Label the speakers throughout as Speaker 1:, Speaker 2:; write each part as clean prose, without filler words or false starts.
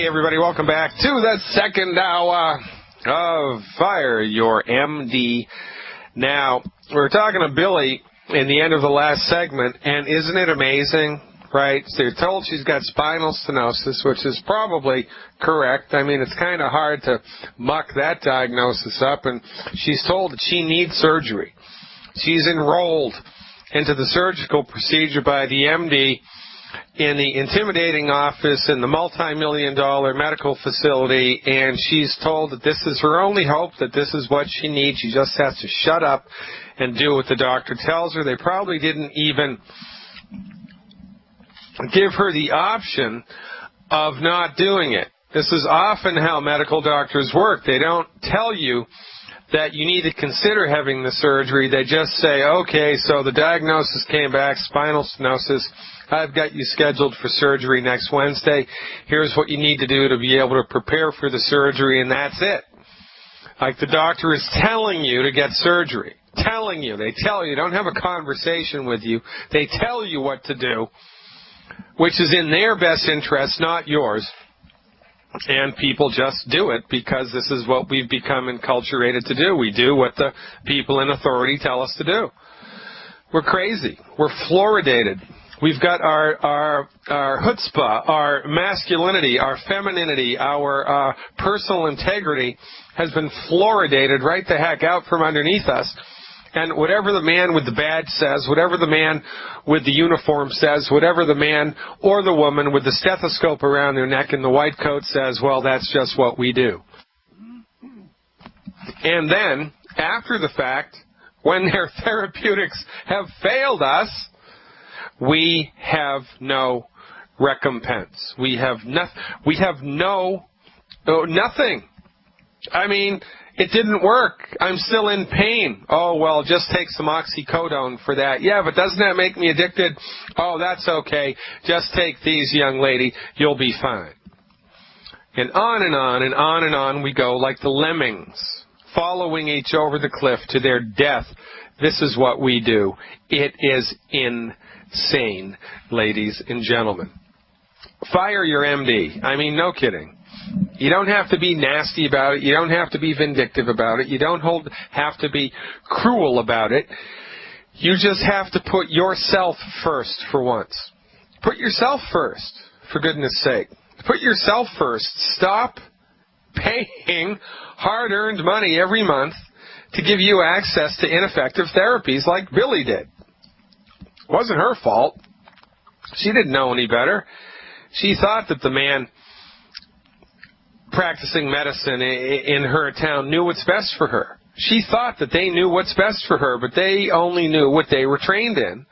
Speaker 1: Hey, everybody, welcome back to the second hour of Fire Your MD. Now, we were talking to Billy in the end of the last segment, and isn't it amazing, right? So you're told she's got spinal stenosis, which is probably correct. I mean, it's kind of hard to muck that diagnosis up, and she's told that she needs surgery. She's enrolled into the surgical procedure by the MD in the intimidating office in the multi-million-dollar medical facility, and she's told that this is her only hope, that this is what she needs. She just has to shut up and do what the doctor tells her. They probably didn't even give her the option of not doing it. This is often how medical doctors work. They don't tell you that you need to consider having the surgery. They just say, okay, so the diagnosis came back, spinal stenosis. I've got you scheduled for surgery next Wednesday. Here's what you need to do to be able to prepare for the surgery, and that's it. Like the doctor is telling you to get surgery. Telling you. They tell you. They don't have a conversation with you. They tell you what to do, which is in their best interest, not yours. And people just do it because this is what we've become enculturated to do. We do what the people in authority tell us to do. We're crazy. We're fluoridated. We've got our chutzpah, our masculinity, our femininity, our personal integrity has been fluoridated right the heck out from underneath us. And whatever the man with the badge says, whatever the man with the uniform says, whatever the man or the woman with the stethoscope around their neck and the white coat says, well, that's just what we do. And then, after the fact, when their therapeutics have failed us, we have no recompense. We have nothing. I mean, it didn't work. I'm still in pain. Oh, well, just take some oxycodone for that. Yeah, but doesn't that make me addicted? Oh, that's okay. Just take these, young lady. You'll be fine. And on and on and on and on we go like the lemmings, following each over the cliff to their death. This is what we do. It is insane, ladies and gentlemen. Fire your MD. I mean, no kidding. You don't have to be nasty about it. You don't have to be vindictive about it. You don't have to be cruel about it. You just have to put yourself first for once. Put yourself first, for goodness sake. Put yourself first. Stop paying hard-earned money every month to give you access to ineffective therapies like Billy did. It wasn't her fault. She didn't know any better. She thought that the man practicing medicine in her town knew what's best for her. She thought that they knew what's best for her, but they only knew what they were trained in.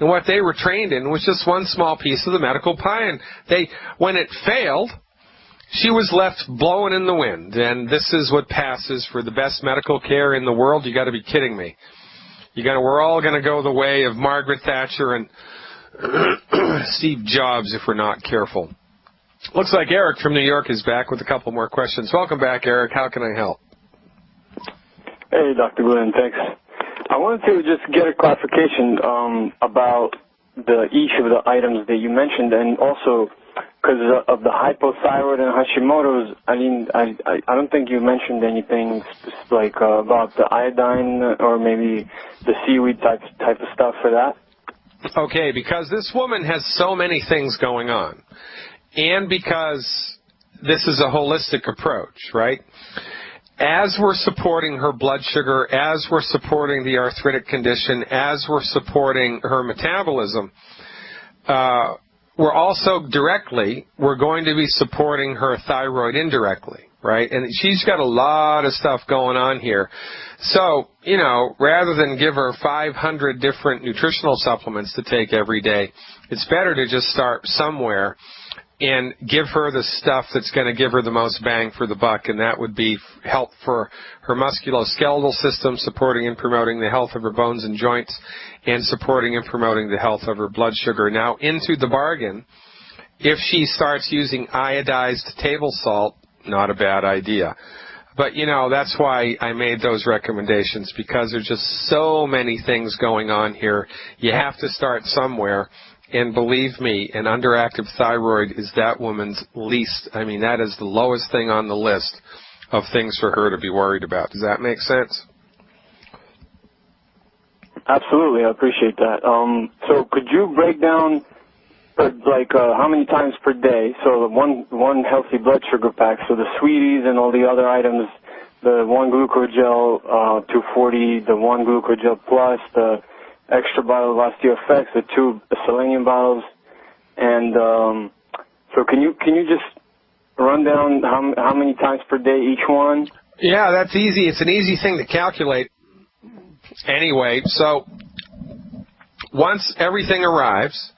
Speaker 1: And what they were trained in was just one small piece of the medical pie. And when it failed, she was left blowing in the wind. And this is what passes for the best medical care in the world. You got to be kidding me. We're all going to go the way of Margaret Thatcher and Steve Jobs if we're not careful. Looks like Eric from New York is back with a couple more questions. Welcome back, Eric. How can I help?
Speaker 2: Hey, Dr. Glidden, thanks. I wanted to just get a clarification about each of the items that you mentioned, and also because of the hypothyroid and Hashimoto's. I mean, I don't think you mentioned anything like about the iodine or maybe the seaweed type of stuff for that.
Speaker 1: Okay, because this woman has so many things going on. And because this is a holistic approach, right? As we're supporting her blood sugar, as we're supporting the arthritic condition, as we're supporting her metabolism, we're going to be supporting her thyroid indirectly, right? And she's got a lot of stuff going on here. So, rather than give her 500 different nutritional supplements to take every day, it's better to just start somewhere and give her the stuff that's going to give her the most bang for the buck, and that would be help for her musculoskeletal system, supporting and promoting the health of her bones and joints, and supporting and promoting the health of her blood sugar. Now, into the bargain, if she starts using iodized table salt, not a bad idea. But, that's why I made those recommendations, because there's just so many things going on here. You have to start somewhere. And believe me, an underactive thyroid is that woman's least, I mean, that is the lowest thing on the list of things for her to be worried about. Does that make sense?
Speaker 2: Absolutely, I appreciate that. So could you break down, how many times per day? So the one healthy blood sugar pack, so the sweeties and all the other items, the one glucogel 240, the one glucogel plus, the extra bottle of OsteoFX, the 2 selenium bottles, and so can you just run down how many times per day each one?
Speaker 1: Yeah, that's easy. It's an easy thing to calculate. Anyway, so once everything arrives,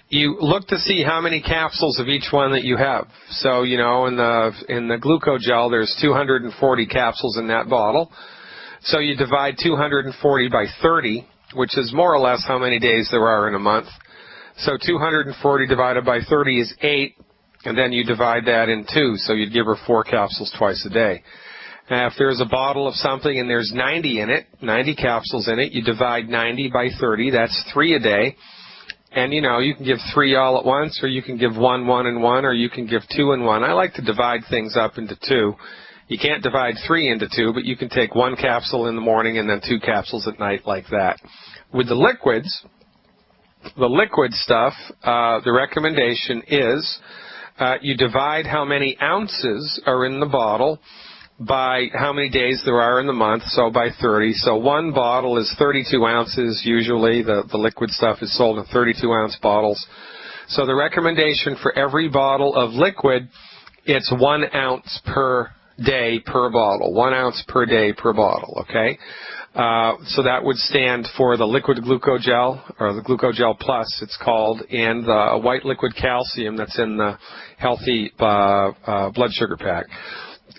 Speaker 1: you look to see how many capsules of each one that you have. So, you know, in the glucogel, there's 240 capsules in that bottle. So you divide 240 by 30, which is more or less how many days there are in a month. So 240 divided by 30 is 8, and then you divide that in 2, so you'd give her 4 capsules twice a day. If there's a bottle of something and there's 90 in it, 90 capsules in it, you divide 90 by 30, that's 3 a day. And, you know, you can give 3 all at once, or you can give 1, 1, and 1, or you can give 2 and 1. I like to divide things up into 2. You can't divide 3 into 2, but you can take 1 capsule in the morning and then 2 capsules at night like that. With the liquids, the liquid stuff, the recommendation is you divide how many ounces are in the bottle by how many days there are in the month, so by 30. So one bottle is 32 ounces usually. The liquid stuff is sold in 32-ounce bottles. So the recommendation for every bottle of liquid, it's 1 ounce per day per bottle, 1 ounce per day per bottle, okay? So that would stand for the liquid glucogel, or the glucogel plus it's called, and the white liquid calcium that's in the healthy blood sugar pack.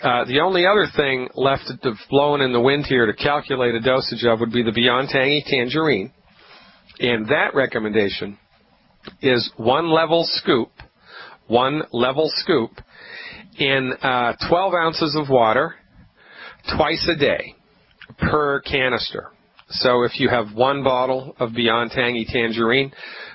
Speaker 1: The only other thing left blowing in the wind here to calculate a dosage of would be the Beyond Tangy Tangerine. And that recommendation is 1 level scoop in 12 ounces of water twice a day per canister. So if you have 1 bottle of Beyond Tangy Tangerine,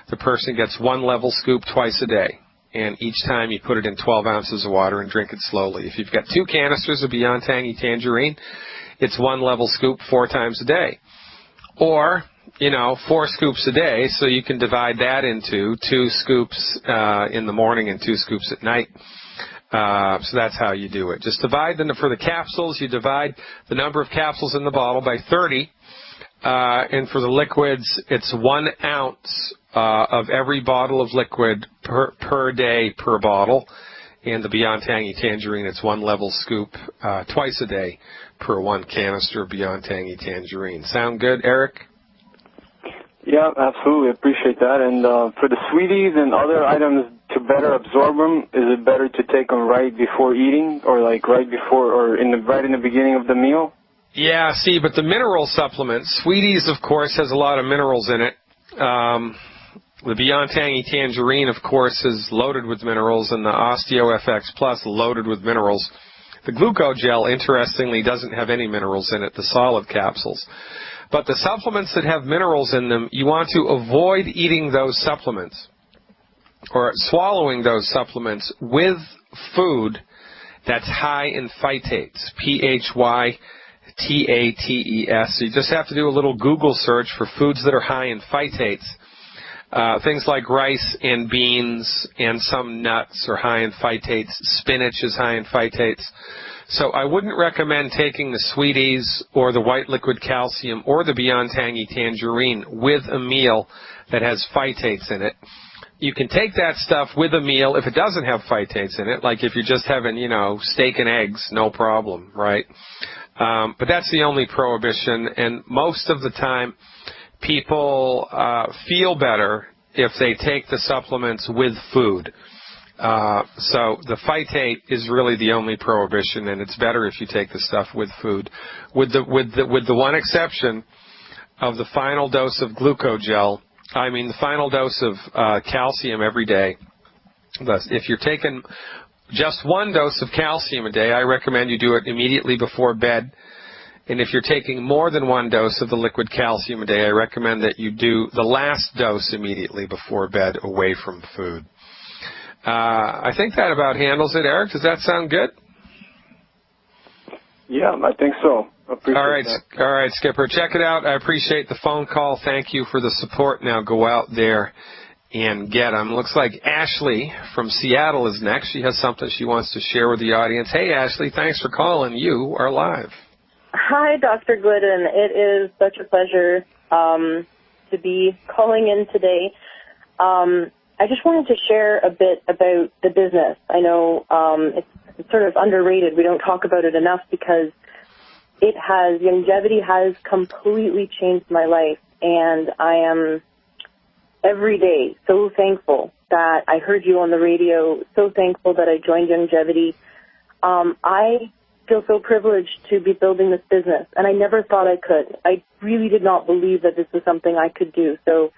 Speaker 1: the person gets 1 level scoop twice a day. And each time you put it in 12 ounces of water and drink it slowly. If you've got 2 canisters of Beyond Tangy Tangerine, it's 1 level scoop 4 times a day. Or, you know, 4 scoops a day, so you can divide that into 2 scoops in the morning and 2 scoops at night. So that's how you do it. Just divide them for the capsules. You divide the number of capsules in the bottle by 30. And for the liquids, it's 1 ounce of every bottle of liquid per day per bottle. And the Beyond Tangy Tangerine, it's 1 level scoop twice a day per 1 canister of Beyond Tangy Tangerine. Sound good, Eric?
Speaker 2: Yeah, absolutely. Appreciate that. And for the sweeties and other items, to better absorb them, is it better to take them right before eating, or like right before, or right in the beginning of the meal?
Speaker 1: Yeah, see, but the mineral supplements, Sweeties, of course, has a lot of minerals in it. The Beyond Tangy Tangerine, of course, is loaded with minerals, and the OsteoFX Plus loaded with minerals. The glucogel, interestingly, doesn't have any minerals in it, the solid capsules. But the supplements that have minerals in them, you want to avoid eating those supplements or swallowing those supplements with food that's high in phytates, PHYTATES. So you just have to do a little Google search for foods that are high in phytates. Things like rice and beans and some nuts are high in phytates. Spinach is high in phytates. So I wouldn't recommend taking the Sweeties or the white liquid calcium or the Beyond Tangy Tangerine with a meal that has phytates in it. You can take that stuff with a meal if it doesn't have phytates in it, like if you're just having, you know, steak and eggs, no problem, right? But that's the only prohibition, and most of the time people feel better if they take the supplements with food. So the phytate is really the only prohibition, and it's better if you take the stuff with food, with the one exception of the final dose of glucogel. The final dose of calcium every day. If you're taking just 1 dose of calcium a day, I recommend you do it immediately before bed. And if you're taking more than one dose of the liquid calcium a day, I recommend that you do the last dose immediately before bed, away from food. I think that about handles it, Eric. Does that sound good?
Speaker 2: Yeah, I think so. Appreciate that.
Speaker 1: All right, Skipper. Check it out. I appreciate the phone call. Thank you for the support. Now go out there and get them. Looks like Ashley from Seattle is next. She has something she wants to share with the audience. Hey, Ashley, thanks for calling. You are live.
Speaker 3: Hi, Dr. Glidden. It is such a pleasure to be calling in today. I just wanted to share a bit about the business. I know it's sort of underrated. We don't talk about it enough because longevity has completely changed my life, and I am every day so thankful that I heard you on the radio, so thankful that I joined Longevity. I feel so privileged to be building this business, and I never thought I could. I really did not believe that this was something I could do. So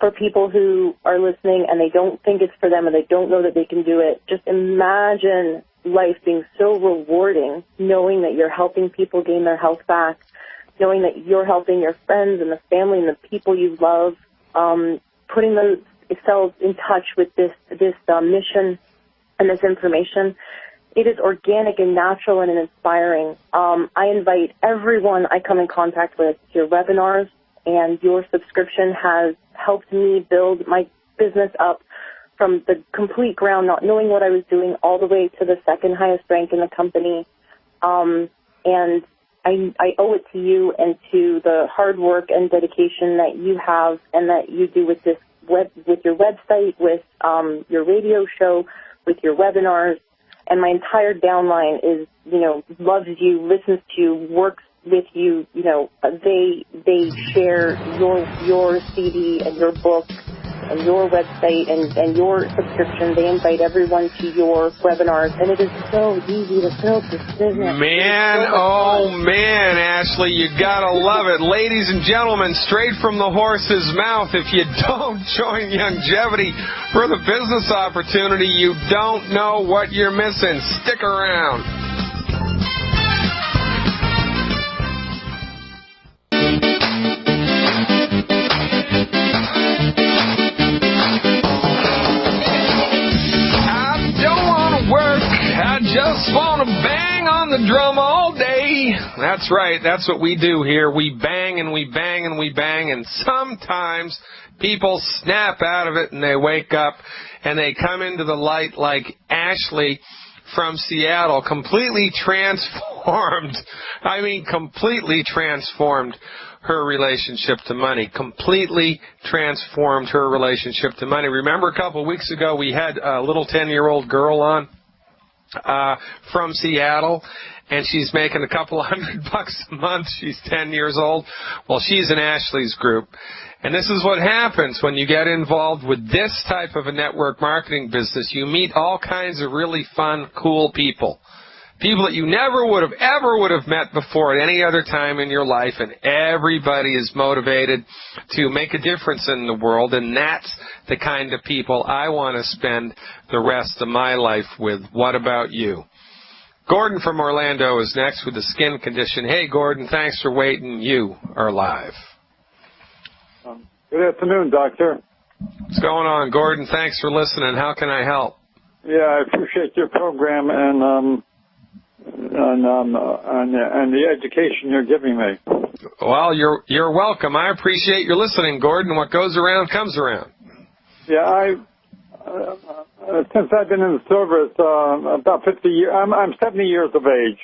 Speaker 3: for people who are listening and they don't think it's for them and they don't know that they can do it, just imagine life being so rewarding, knowing that you're helping people gain their health back, knowing that you're helping your friends and the family and the people you love, putting themselves in touch with this mission and this information. It is organic and natural and inspiring. I invite everyone I come in contact with to your webinars, and your subscription has helped me build my business up from the complete ground, not knowing what I was doing, all the way to the second highest rank in the company. And I owe it to you and to the hard work and dedication that you have and that you do with this with your website, with your radio show, with your webinars. And my entire downline is, loves you, listens to you, works with you. They share your CD and your book and your website and your subscription. They invite everyone to your webinars, and it is so easy to build this business.
Speaker 1: Man, oh man, Ashley, you gotta love it. Ladies and gentlemen, straight from the horse's mouth, if you don't join Longevity for the business opportunity, you don't know what you're missing. Stick around. I just want to bang on the drum all day. That's right. That's what we do here. We bang and we bang and we bang, and sometimes people snap out of it and they wake up and they come into the light like Ashley from Seattle, completely transformed. I mean, completely transformed her relationship to money, completely transformed her relationship to money. Remember a couple of weeks ago we had a little 10-year-old girl on from Seattle, and she's making a couple of $100 a month. She's 10 years old. Well, she's in Ashley's group. And this is what happens when you get involved with this type of a network marketing business. You meet all kinds of really fun, cool people. People that you never would have met before at any other time in your life, and everybody is motivated to make a difference in the world, and that's the kind of people I want to spend the rest of my life with. What about you? Gordon from Orlando is next with a skin condition. Hey, Gordon, thanks for waiting. You are live.
Speaker 4: Good afternoon, Doctor.
Speaker 1: What's going on, Gordon? Thanks for listening. How can I help?
Speaker 4: Yeah, I appreciate your program and the education you're giving me.
Speaker 1: Well, you're welcome. I appreciate your listening, Gordon. What goes around comes around.
Speaker 4: Yeah, since I've been in the service about 50 years, I'm 70 years of age.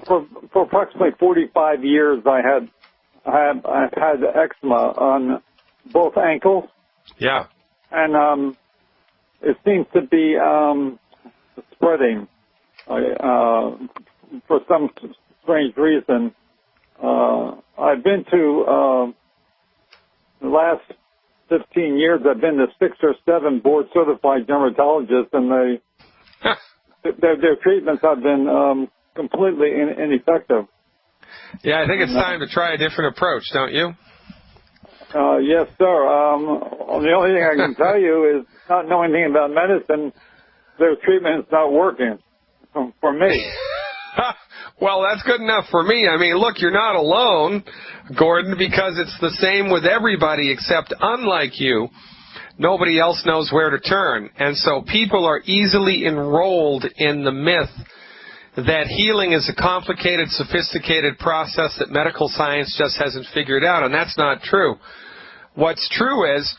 Speaker 4: For approximately 45 years, I've had eczema on both ankles.
Speaker 1: Yeah.
Speaker 4: And it seems to be spreading. For some strange reason, I've been to the last 15 years. I've been to 6 or 7 board-certified dermatologists, and their treatments have been completely ineffective.
Speaker 1: Yeah, I think it's time to try a different approach, don't you?
Speaker 4: Yes, sir. The only thing I can tell you is, not knowing anything about medicine, their treatment is not working for me.
Speaker 1: Well, that's good enough for me. I mean, look, you're not alone, Gordon, because it's the same with everybody except, unlike you, nobody else knows where to turn. And so people are easily enrolled in the myth that healing is a complicated, sophisticated process that medical science just hasn't figured out, and that's not true. What's true is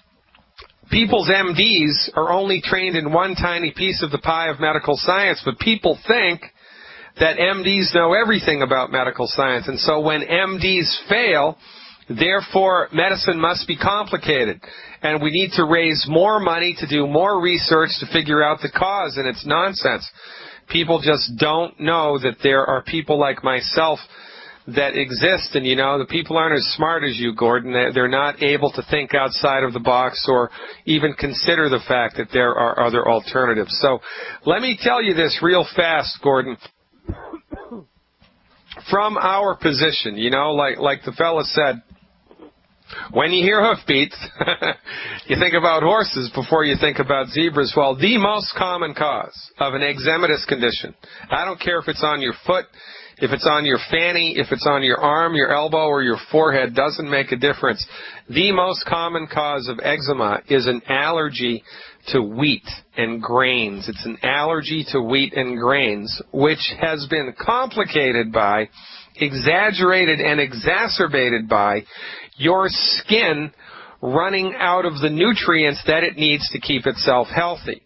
Speaker 1: people's MDs are only trained in one tiny piece of the pie of medical science, but people think that MDs know everything about medical science, and so when MDs fail, therefore medicine must be complicated, and we need to raise more money to do more research to figure out the cause, and it's nonsense. People just don't know that there are people like myself that exist, and the people aren't as smart as you, Gordon. They're not able to think outside of the box or even consider the fact that there are other alternatives. So let me tell you this real fast, Gordon. From our position, like the fella said, when you hear hoofbeats, you think about horses before you think about zebras. Well, the most common cause of an eczematous condition, I don't care if it's on your foot, if it's on your fanny, if it's on your arm, your elbow, or your forehead, doesn't make a difference. The most common cause of eczema is an allergy to wheat and grains. It's an allergy to wheat and grains, which has been complicated by, exaggerated and exacerbated by, your skin running out of the nutrients that it needs to keep itself healthy.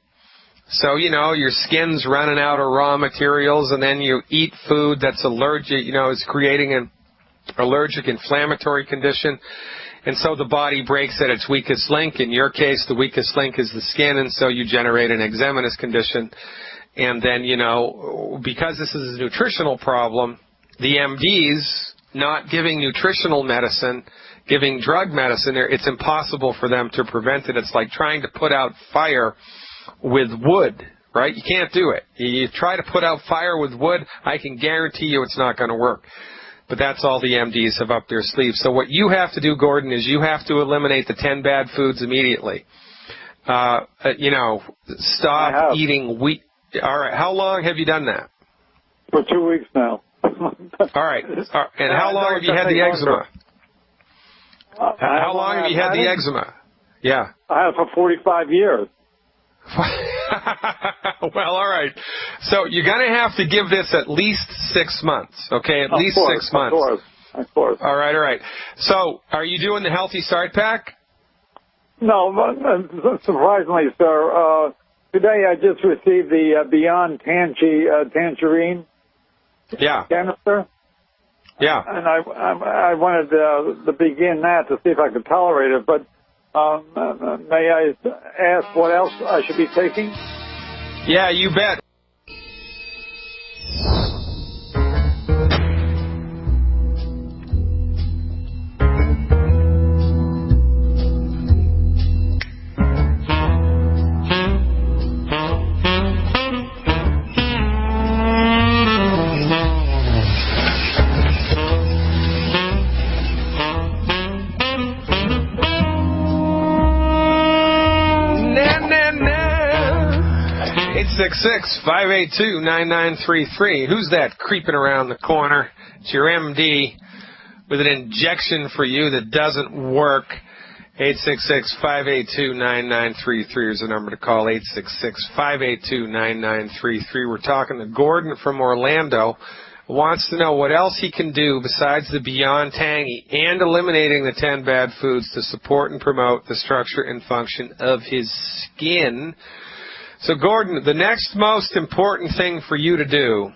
Speaker 1: So, your skin's running out of raw materials, and then you eat food that's allergic, is creating an allergic inflammatory condition. And so the body breaks at its weakest link. In your case, the weakest link is the skin, and so you generate an eczematous condition. And then, because this is a nutritional problem, the MDs not giving nutritional medicine, giving drug medicine, it's impossible for them to prevent it. It's like trying to put out fire with wood, right? You can't do it. You try to put out fire with wood, I can guarantee you it's not going to work. But that's all the MDs have up their sleeves. So what you have to do, Gordon, is you have to eliminate the 10 bad foods immediately. Stop eating wheat. All right. How long have you done that?
Speaker 4: For 2 weeks now.
Speaker 1: All right. And how long have you had the eczema? How long have you had the eczema? Yeah.
Speaker 4: I have for 45 years.
Speaker 1: Well, all right. So you're going to have to give this at least 6 months, okay? At least 6 months.
Speaker 4: Of course.
Speaker 1: All right. So are you doing the Healthy Start Pack?
Speaker 4: No, surprisingly, sir. Today I just received the Beyond Tangerine canister.
Speaker 1: Yeah.
Speaker 4: And I wanted to begin that to see if I could tolerate it, but may I ask what else I should be taking?
Speaker 1: Yeah, you bet. Six 582-9933. Who's that creeping around the corner? It's your MD with an injection for you that doesn't work. 866-582-9933 is the number to call. 866-582-9933. We're talking to Gordon from Orlando. Wants to know what else he can do besides the Beyond Tangy and eliminating the 10 bad foods to support and promote the structure and function of his skin. So, Gordon, the next most important thing for you to do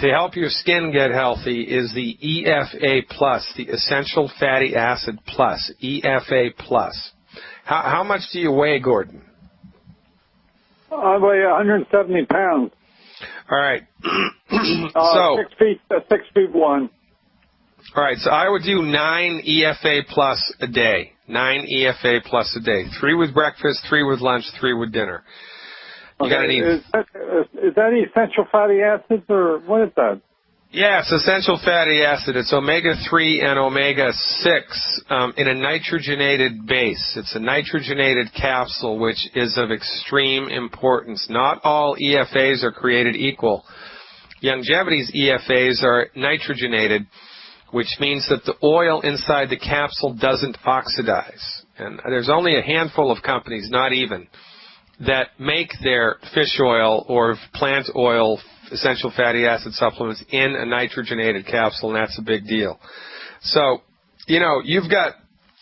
Speaker 1: to help your skin get healthy is the EFA+, the Essential Fatty Acid Plus, EFA+. How much do you weigh, Gordon?
Speaker 4: I weigh 170 pounds.
Speaker 1: All right.
Speaker 4: 6 feet 1.
Speaker 1: All right, so I would do 9 EFA+ a day. 9 EFA+ a day. 3 with breakfast, 3 with lunch, 3 with dinner. You got to need.
Speaker 4: Is that essential fatty acids, or what is that?
Speaker 1: Yeah, it's essential fatty acid. It's omega-3 and omega-6 in a nitrogenated base. It's a nitrogenated capsule, which is of extreme importance. Not all EFAs are created equal. Longevity's EFAs are nitrogenated, which means that the oil inside the capsule doesn't oxidize. And there's only a handful of companies, not even, that make their fish oil or plant oil essential fatty acid supplements in a nitrogenated capsule, and that's a big deal. So, you know, you've got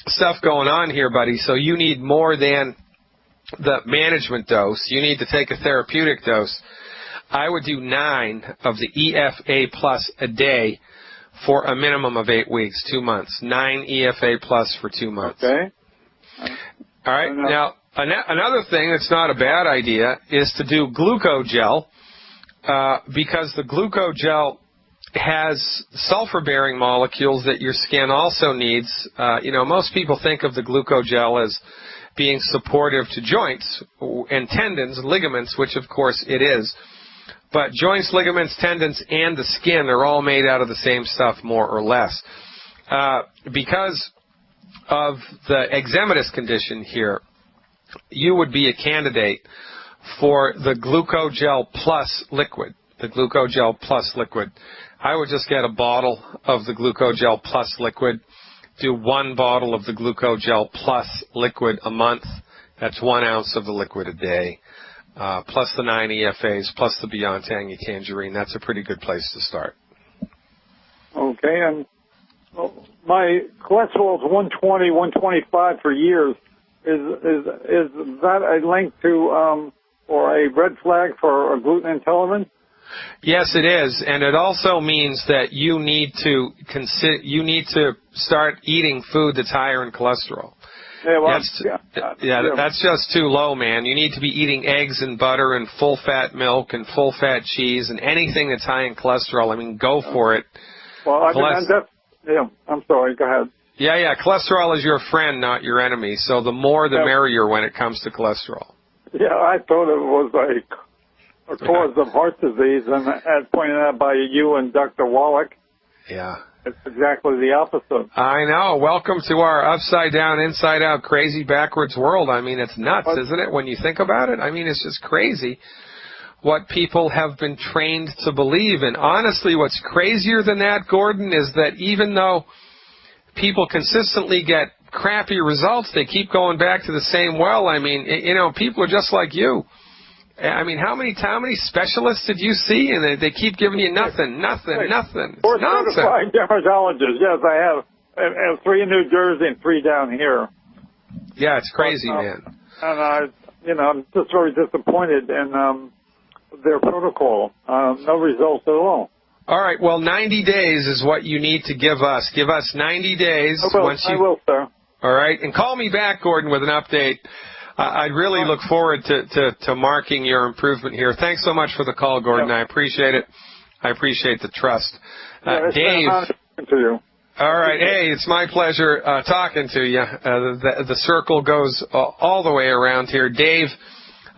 Speaker 1: stuff going on here, buddy, so you need more than the management dose. You need to take a therapeutic dose. I would do 9 of the EFA plus a day for a minimum of 8 weeks, 2 months. 9 EFA plus for 2 months.
Speaker 4: Okay.
Speaker 1: All right. Now, another thing that's not a bad idea is to do glucogel, because the glucogel has sulfur-bearing molecules that your skin also needs. You know, most people think of the glucogel as being supportive to joints and tendons and ligaments, which of course it is. But joints, ligaments, tendons, and the skin are all made out of the same stuff, more or less. Because of the eczematous condition here, you would be a candidate for the glucogel plus liquid. The glucogel plus liquid. I would just get a bottle of the glucogel plus liquid. Do 1 bottle of the glucogel plus liquid a month. That's 1 ounce of the liquid a day. Plus the 9 EFAs, plus the Beyond Tangy Tangerine. That's a pretty good place to start.
Speaker 4: Okay, and my cholesterol is 120, 125 for years. Is that a link to or a red flag for a gluten intolerance?
Speaker 1: Yes, it is, and it also means that you need to start eating food that's higher in cholesterol.
Speaker 4: Yeah, well,
Speaker 1: that's just too low, man. You need to be eating eggs and butter and full-fat milk and full-fat cheese and anything that's high in cholesterol. I mean, go for it.
Speaker 4: Well, I'm sorry. Go ahead.
Speaker 1: Yeah. Cholesterol is your friend, not your enemy. So the more, the merrier when it comes to cholesterol.
Speaker 4: Yeah, I thought it was a cause of heart disease, and as pointed out by you and Dr. Wallach.
Speaker 1: Yeah.
Speaker 4: It's exactly the opposite.
Speaker 1: I know. Welcome to our upside-down, inside-out, crazy, backwards world. I mean, it's nuts, isn't it, when you think about it? I mean, it's just crazy what people have been trained to believe. And honestly, what's crazier than that, Gordon, is that even though people consistently get crappy results, they keep going back to the same well. I mean, you know, people are just like you. I mean, how many specialists did you see? And they keep giving you nothing. It's nonsense.
Speaker 4: Certified dermatologists. Yes, I have. I have 3 in New Jersey and 3 down here.
Speaker 1: Yeah, it's crazy, man.
Speaker 4: And I'm just very disappointed in their protocol. No results at all.
Speaker 1: All right. Well, 90 days is what you need to give us. Give us 90 days.
Speaker 4: I will, sir.
Speaker 1: All right. And call me back, Gordon, with an update. I'd really look forward to marking your improvement here. Thanks so much for the call, Gordon. Yep. I appreciate it. I appreciate the trust. Dave.
Speaker 4: To you.
Speaker 1: All right. Hey, it's my pleasure talking to you. The circle goes all the way around here. Dave,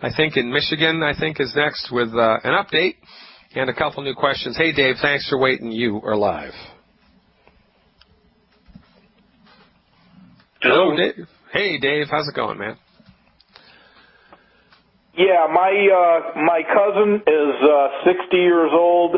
Speaker 1: I think in Michigan, is next with an update and a couple new questions. Hey, Dave, thanks for waiting. You are live. Hello, Dave. Hey, Dave. How's it going, man?
Speaker 5: Yeah, my cousin is 60 years old,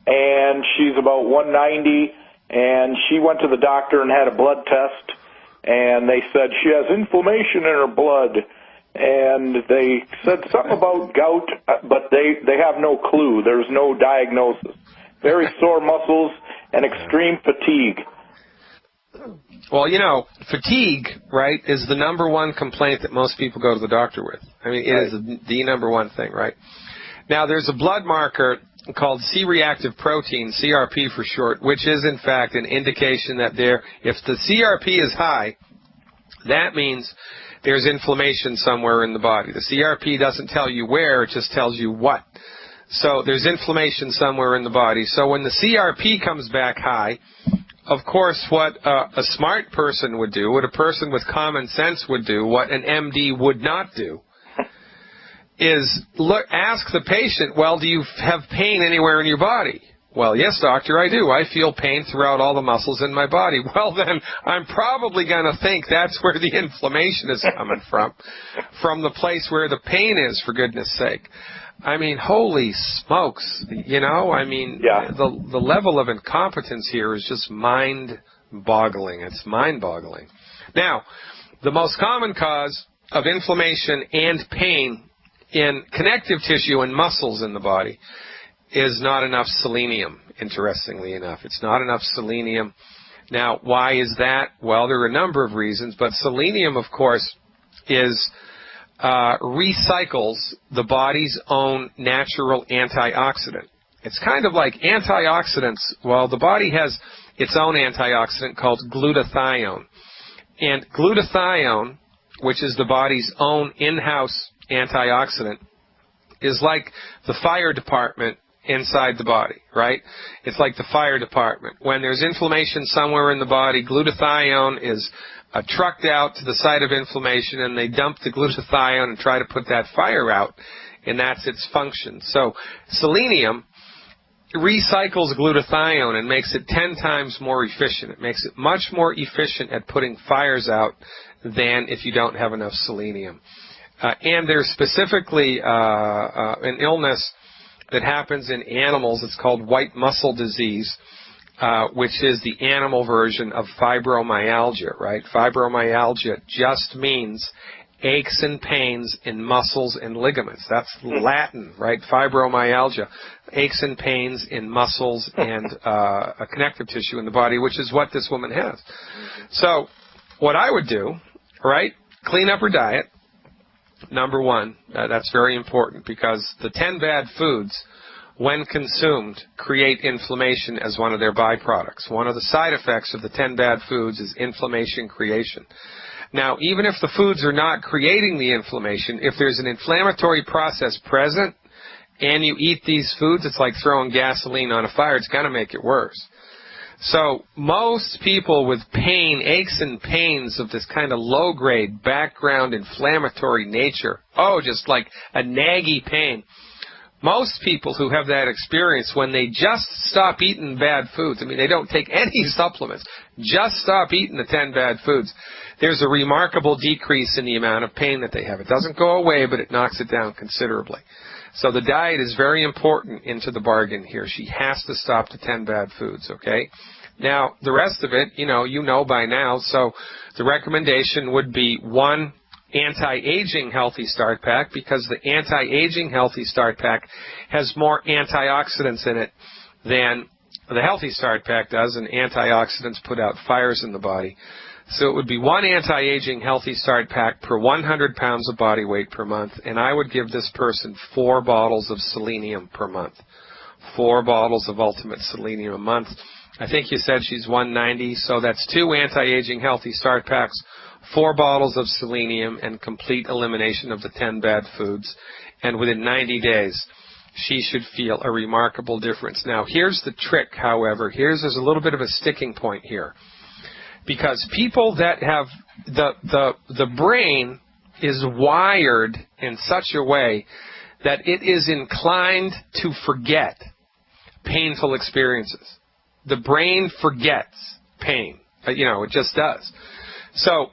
Speaker 5: and she's about 190, and she went to the doctor and had a blood test, and they said she has inflammation in her blood, and they said something about gout, but they have no clue. There's no diagnosis. Very sore muscles and extreme fatigue.
Speaker 1: Well, you know, fatigue, right, is the number one complaint that most people go to the doctor with. I mean, it is the number one thing, right? Now, there's a blood marker called C-reactive protein, CRP for short, which is, in fact, an indication that if the CRP is high, that means there's inflammation somewhere in the body. The CRP doesn't tell you where, it just tells you what. So there's inflammation somewhere in the body. So when the CRP comes back high, of course, what a smart person would do, what a person with common sense would do, what an MD would not do, is ask the patient, well, do you have pain anywhere in your body? Well, yes, doctor, I do. I feel pain throughout all the muscles in my body. Well, then I'm probably going to think that's where the inflammation is coming from the place where the pain is, for goodness sake. I mean, holy smokes, you know, I mean,
Speaker 5: Yeah.
Speaker 1: the level of incompetence here is just mind-boggling. It's mind-boggling. Now, the most common cause of inflammation and pain in connective tissue and muscles in the body is not enough selenium, interestingly enough. It's not enough selenium. Now, why is that? Well, there are a number of reasons, but selenium, of course, recycles the body's own natural antioxidant. It's kind of like antioxidants. Well, the body has its own antioxidant called glutathione. And glutathione, which is the body's own in-house antioxidant, is like the fire department inside the body, right? It's like the fire department. When there's inflammation somewhere in the body, glutathione is trucked out to the site of inflammation, and they dump the glutathione and try to put that fire out, and that's its function. So selenium recycles glutathione and makes it 10 times more efficient. It makes it much more efficient at putting fires out than if you don't have enough selenium. And there's specifically an illness that happens in animals. It's called white muscle disease, which is the animal version of fibromyalgia, right? Fibromyalgia just means aches and pains in muscles and ligaments. That's Latin, right? Fibromyalgia, aches and pains in muscles and a connective tissue in the body, which is what this woman has. So what I would do, right, clean up her diet. Number one, that's very important, because the 10 bad foods, when consumed, create inflammation as one of their byproducts. One of the side effects of the 10 bad foods is inflammation creation. Now, even if the foods are not creating the inflammation, if there's an inflammatory process present and you eat these foods, it's like throwing gasoline on a fire. It's going to make it worse. So most people with pain, aches and pains of this kind of low-grade background inflammatory nature, just like a naggy pain, most people who have that experience, when they just stop eating bad foods, I mean, they don't take any supplements, just stop eating the 10 bad foods, there's a remarkable decrease in the amount of pain that they have. It doesn't go away, but it knocks it down considerably. So the diet is very important into the bargain here. She has to stop the 10 bad foods, okay? Now, the rest of it, you know by now, so the recommendation would be 1 anti-aging healthy start pack, because the anti-aging healthy start pack has more antioxidants in it than the healthy start pack does, and antioxidants put out fires in the body. So it would be 1 anti-aging healthy start pack per 100 pounds of body weight per month, and I would give this person 4 bottles of selenium per month. 4 bottles of ultimate selenium a month. I think you said she's 190, so that's 2 anti-aging healthy start packs, 4 bottles of selenium, and complete elimination of the 10 bad foods. And within 90 days, she should feel a remarkable difference. Now, here's the trick, however. There's a little bit of a sticking point here. Because people that have the brain is wired in such a way that it is inclined to forget painful experiences. The brain forgets pain. It just does. So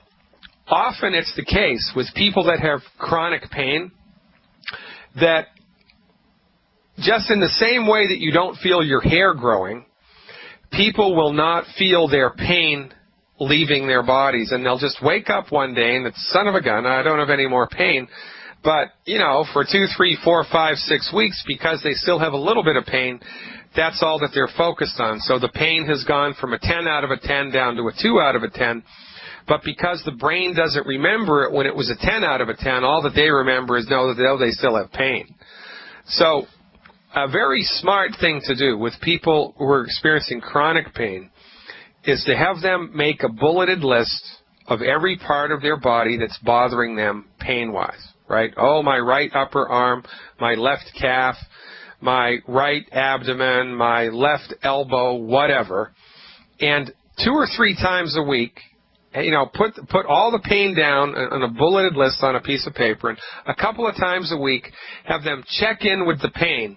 Speaker 1: often it's the case with people that have chronic pain that just in the same way that you don't feel your hair growing, people will not feel their pain leaving their bodies, and they'll just wake up one day and it's son of a gun, I don't have any more pain. But, for 2, 3, 4, 5, 6 weeks, because they still have a little bit of pain, that's all that they're focused on. So the pain has gone from a 10 out of a 10 down to a 2 out of a 10. But because the brain doesn't remember it when it was a 10 out of a 10, all that they remember is they still have pain. So a very smart thing to do with people who are experiencing chronic pain is to have them make a bulleted list of every part of their body that's bothering them pain-wise, right? Oh, my right upper arm, my left calf, my right abdomen, my left elbow, whatever. And 2 or 3 times a week, put all the pain down on a bulleted list on a piece of paper, and a couple of times a week, have them check in with the pain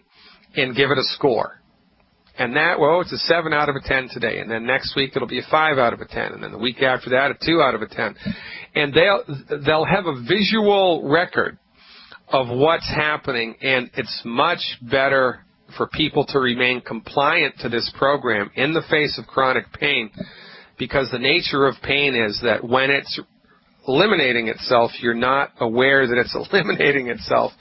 Speaker 1: and give it a score. And it's a 7 out of a 10 today. And then next week it'll be a 5 out of a 10. And then the week after that, a 2 out of a 10. And they'll have a visual record of what's happening, and it's much better for people to remain compliant to this program in the face of chronic pain, because the nature of pain is that when it's eliminating itself, you're not aware that it's eliminating itself.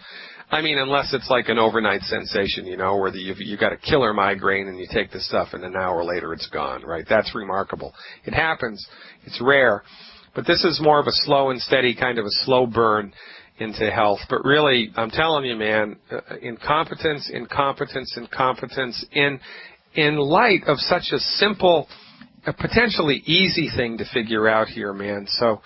Speaker 1: I mean, unless it's like an overnight sensation, you know, where you've got a killer migraine and you take the stuff and an hour later it's gone, right? That's remarkable. It happens. It's rare. But this is more of a slow and steady kind of a slow burn into health. But really, I'm telling you, man, incompetence in light of such a simple, a potentially easy thing to figure out here, man. So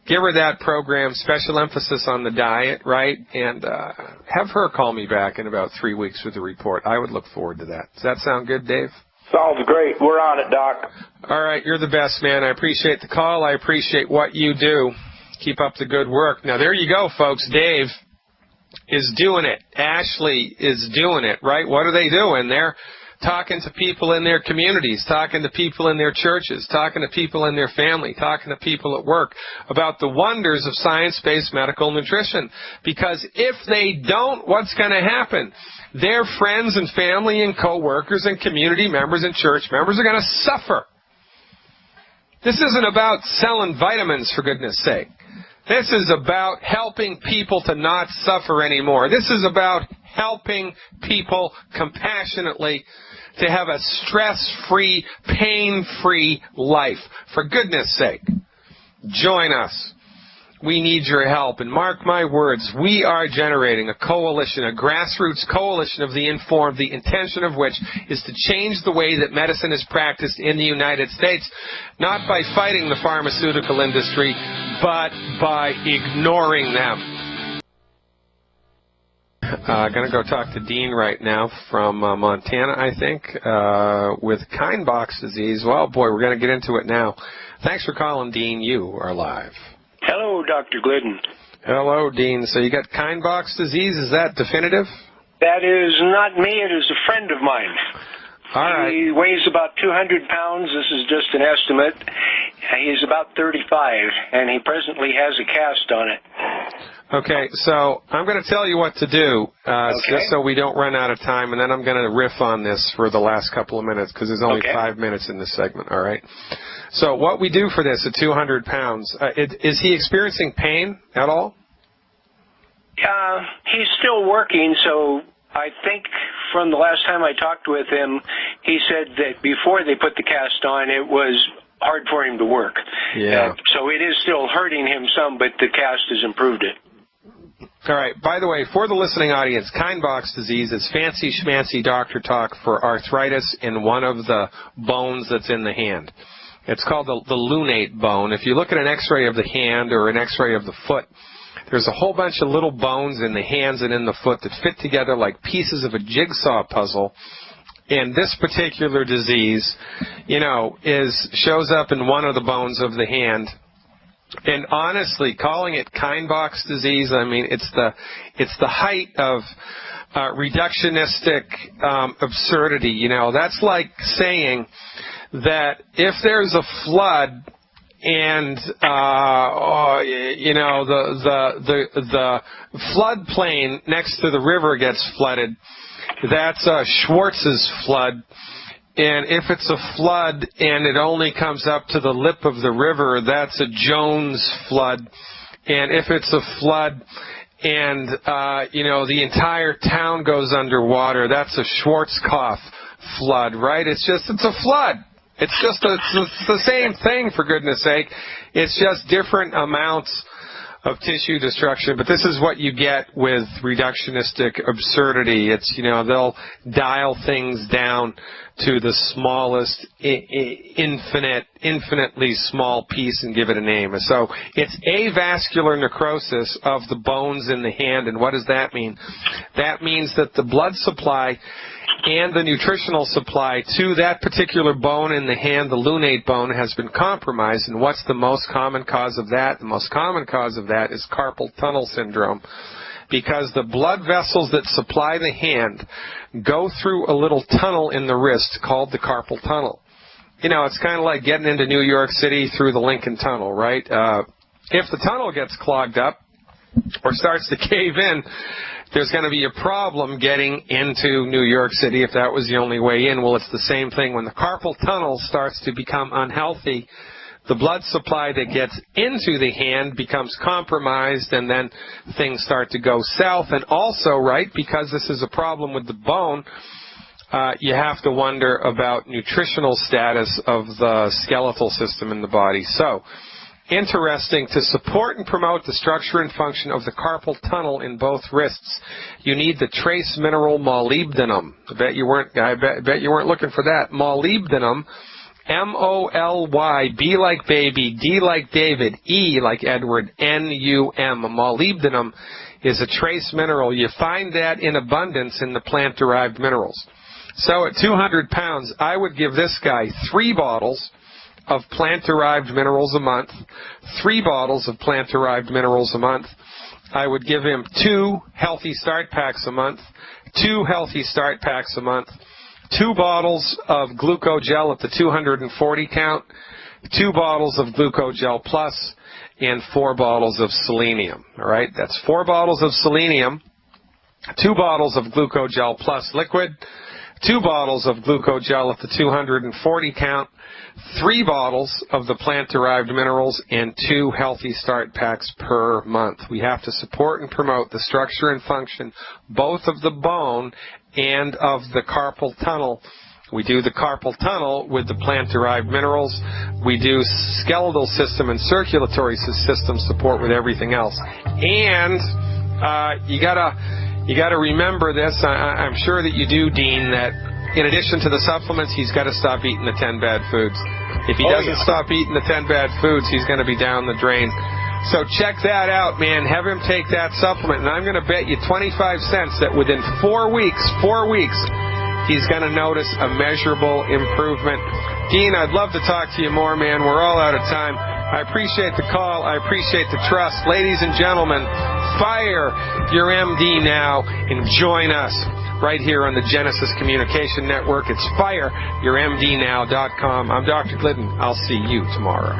Speaker 1: give her that program, special emphasis on the diet, right? And have her call me back in about 3 weeks with a report. I would look forward to that. Does that sound good, Dave?
Speaker 5: Sounds great. We're on it, Doc.
Speaker 1: All right, you're the best, man. I appreciate the call. I appreciate what you do. Keep up the good work. Now, there you go, folks. Dave is doing it. Ashley is doing it, right? What are they doing? They're talking to people in their communities, talking to people in their churches, talking to people in their family, talking to people at work about the wonders of science-based medical nutrition. Because if they don't, what's going to happen? Their friends and family and co-workers and community members and church members are going to suffer. This isn't about selling vitamins, for goodness sake. This is about helping people to not suffer anymore. This is about helping people compassionately to have a stress-free, pain-free life. For goodness sake, join us. We need your help. And mark my words, we are generating a coalition, a grassroots coalition of the informed, the intention of which is to change the way that medicine is practiced in the United States, not by fighting the pharmaceutical industry, but by ignoring them. Going to go talk to Dean right now from Montana, I think, with Kienbock's disease. Well, boy, we're going to get into it now. Thanks for calling, Dean. You are live.
Speaker 6: Hello, Dr. Glidden.
Speaker 1: Hello, Dean. So you got Kienbock's disease. Is that definitive?
Speaker 6: That is not me. It is a friend of mine.
Speaker 1: All right.
Speaker 6: He weighs about 200 pounds. This is just an estimate. He's about 35, and he presently has a cast on it.
Speaker 1: Okay, so I'm going to tell you what to do, just so we don't run out of time, and then I'm going to riff on this for the last couple of minutes, because there's only 5 minutes in this segment, all right? So what we do for this at 200 pounds, is he experiencing pain at all?
Speaker 6: He's still working, so I think from the last time I talked with him, he said that before they put the cast on, it was hard for him to work.
Speaker 1: Yeah.
Speaker 6: So it is still hurting him some, but the cast has improved it.
Speaker 1: All right. By the way, for the listening audience, Kienbock's disease is fancy schmancy doctor talk for arthritis in one of the bones that's in the hand. It's called the lunate bone. If you look at an X-ray of the hand or an X-ray of the foot, there's a whole bunch of little bones in the hands and in the foot that fit together like pieces of a jigsaw puzzle. And this particular disease, you know, shows up in one of the bones of the hand. And honestly, calling it Kienbock's disease, I mean, it's the height of reductionistic absurdity. You know, that's like saying that if there's a flood and you know, the floodplain next to the river gets flooded, that's Schwartz's flood. And if it's a flood and it only comes up to the lip of the river, that's a Jones flood. And if it's a flood and, you know, the entire town goes underwater, that's a Schwarzkopf flood, right? It's a flood. It's the same thing, for goodness sake. It's just different amounts of tissue destruction, but this is what you get with reductionistic absurdity. It's, you know, they'll dial things down to the smallest, infinitely small piece and give it a name. So it's avascular necrosis of the bones in the hand, and what does that mean? That means that the blood supply and the nutritional supply to that particular bone in the hand, the lunate bone, has been compromised. And what's the most common cause of that? The most common cause of that is carpal tunnel syndrome, because the blood vessels that supply the hand go through a little tunnel in the wrist called the carpal tunnel. You know, it's kind of like getting into New York City through the Lincoln Tunnel, right? If the tunnel gets clogged up, or starts to cave in, there's going to be a problem getting into New York City if that was the only way in. Well, it's the same thing. When the carpal tunnel starts to become unhealthy, the blood supply that gets into the hand becomes compromised, and then things start to go south. And also, right, because this is a problem with the bone, you have to wonder about nutritional status of the skeletal system in the body. So, interesting, to support and promote the structure and function of the carpal tunnel in both wrists, you need the trace mineral molybdenum. I bet you weren't looking for that. Molybdenum, M-O-L-Y, B like baby, D like David, E like Edward, N-U-M. Molybdenum is a trace mineral. You find that in abundance in the plant-derived minerals. So at 200 pounds, I would give this guy 3 bottles of plant-derived minerals a month, 3 bottles of plant-derived minerals a month. I would give him 2 Healthy Start Packs a month, 2 Healthy Start Packs a month, 2 bottles of Glucogel at the 240 count, 2 bottles of Glucogel Plus, and 4 bottles of selenium. All right, that's 4 bottles of selenium, 2 bottles of Glucogel Plus liquid, 2 bottles of Glucogel at the 240 count, 3 bottles of the plant-derived minerals, and 2 Healthy Start Packs per month. We have to support and promote the structure and function both of the bone and of the carpal tunnel. We do the carpal tunnel with the plant-derived minerals. We do skeletal system and circulatory system support with everything else. And you gotta remember this. I'm sure that you do, Dean, that in addition to the supplements, he's got to stop eating the 10 bad foods. If he doesn't stop eating the 10 bad foods, he's going to be down the drain. So check that out, man. Have him take that supplement, and I'm going to bet you 25 cents that within 4 weeks, he's going to notice a measurable improvement. Dean, I'd love to talk to you more, man. We're all out of time. I appreciate the call. I appreciate the trust. Ladies and gentlemen, fire your MD now and join us right here on the Genesis Communication Network. It's fireyourmdnow.com. I'm Dr. Glidden. I'll see you tomorrow.